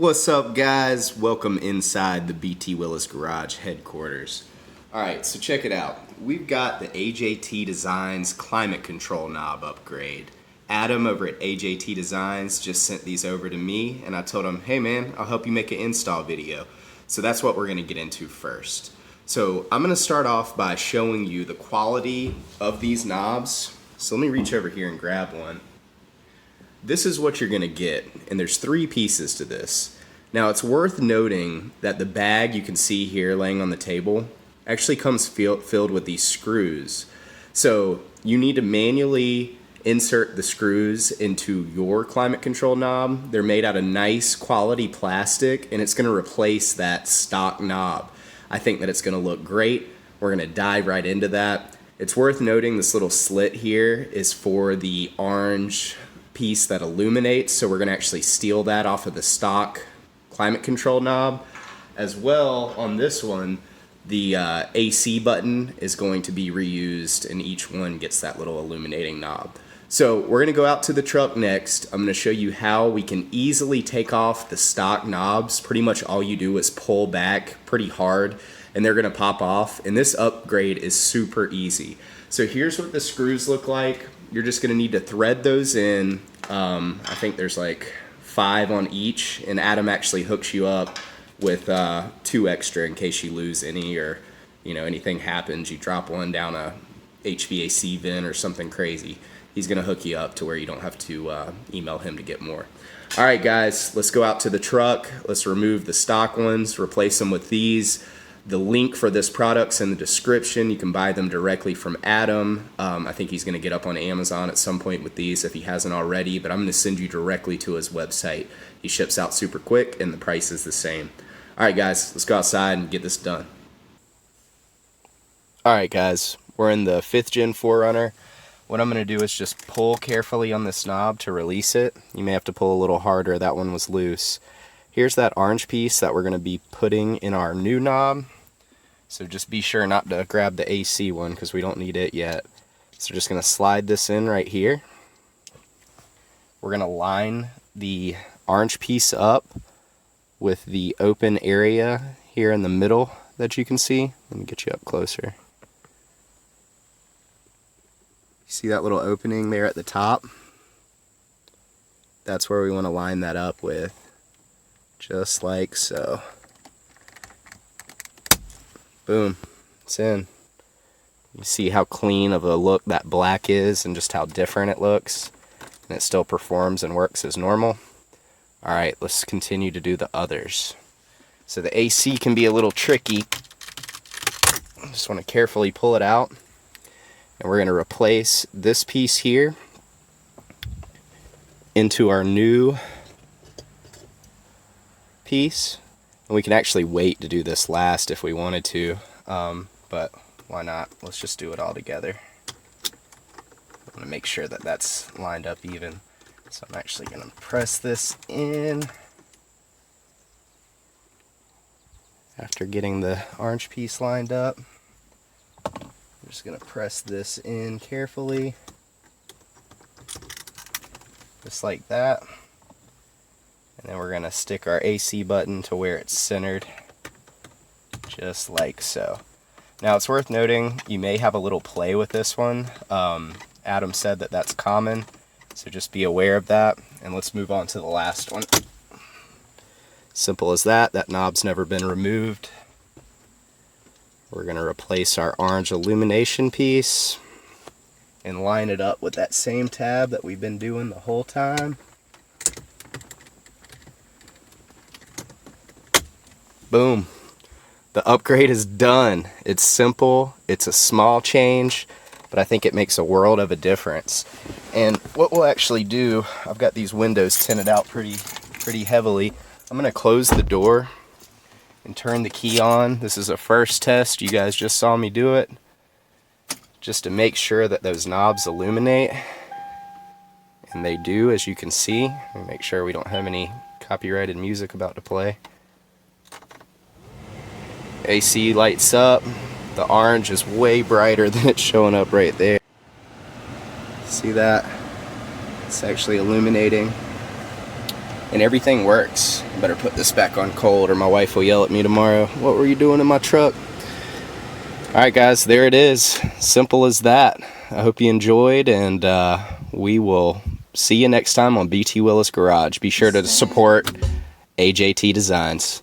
What's up, guys? Welcome inside the BT Willis Garage headquarters. Alright, so check it out. We've got the AJT Designs climate control knob upgrade. Adam over at AJT Designs just sent these over to me, and I told him, hey man, I'll help you make an install video. So that's what we're going to get into first. So I'm going to start off by showing you the quality of these knobs. So let me reach over here and grab one. This is what you're going to get, and there's three pieces to this. Now it's worth noting that the bag you can see here laying on the table actually comes filled with these screws. So you need to manually insert the screws into your climate control knob. They're made out of nice quality plastic, and it's going to replace that stock knob. I think that it's going to look great. We're going to dive right into that. It's worth noting this little slit here is for the orange piece that illuminates, so we're going to actually steal that off of the stock climate control knob. As well, on this one, the AC button is going to be reused, and each one gets that little illuminating knob. So we're going to go out to the truck next. I'm going to show you how we can easily take off the stock knobs. Pretty much all you do is pull back pretty hard, and they're going to pop off, and this upgrade is super easy. So here's what the screws look like. You're just going to need to thread those in. I think there's like 5 on each, and Adam actually hooks you up with 2 extra in case you lose any, or anything happens, you drop one down a HVAC vent or something crazy. He's going to hook you up to where you don't have to email him to get more. All right, guys, let's go out to the truck. Let's remove the stock ones, replace them with these. The link for this product's in the description. You can buy them directly from Adam. I think he's going to get up on Amazon at some point with these if he hasn't already, but I'm going to send you directly to his website. He ships out super quick, and the price is the same. All right, guys, let's go outside and get this done. All right, guys, we're in the 5th Gen 4Runner. What I'm going to do is just pull carefully on this knob to release it. You may have to pull a little harder. That one was loose. Here's that orange piece that we're going to be putting in our new knob. So just be sure not to grab the AC one because we don't need it yet. So just going to slide this in right here. We're going to line the orange piece up with the open area here in the middle that you can see. Let me get you up closer. See that little opening there at the top? That's where we want to line that up with. Just like so. Boom, it's in. You see how clean of a look that black is and just how different it looks, and it still performs and works as normal. Alright, let's continue to do the others. So the AC can be a little tricky. Just want to carefully pull it out, and we're going to replace this piece here into our new piece. And we can actually wait to do this last if we wanted to, but why not? Let's just do it all together. I'm going to make sure that that's lined up even. So I'm actually going to press this in after getting the orange piece lined up. I'm just going to press this in carefully, just like that. And then we're going to stick our AC button to where it's centered, just like so. Now it's worth noting, you may have a little play with this one. Adam said that that's common, so just be aware of that. And let's move on to the last one. Simple as that. That knob's never been removed. We're going to replace our orange illumination piece and line it up with that same tab that we've been doing the whole time. Boom. The upgrade is done. It's simple. It's a small change, but I think it makes a world of a difference. And what we'll actually do, I've got these windows tinted out pretty heavily. I'm going to close the door and turn the key on. This is a first test. You guys just saw me do it, just to make sure that those knobs illuminate. And they do, as you can see. Let me make sure we don't have any copyrighted music about to play. AC lights up. The orange is way brighter than it's showing up right there. See that? It's actually illuminating. and everything works. Better put this back on cold or my wife will yell at me tomorrow. What were you doing in my truck? Alright guys, there it is. Simple as that. I hope you enjoyed, and we will see you next time on BT Willis Garage. Be sure to support AJT Designs.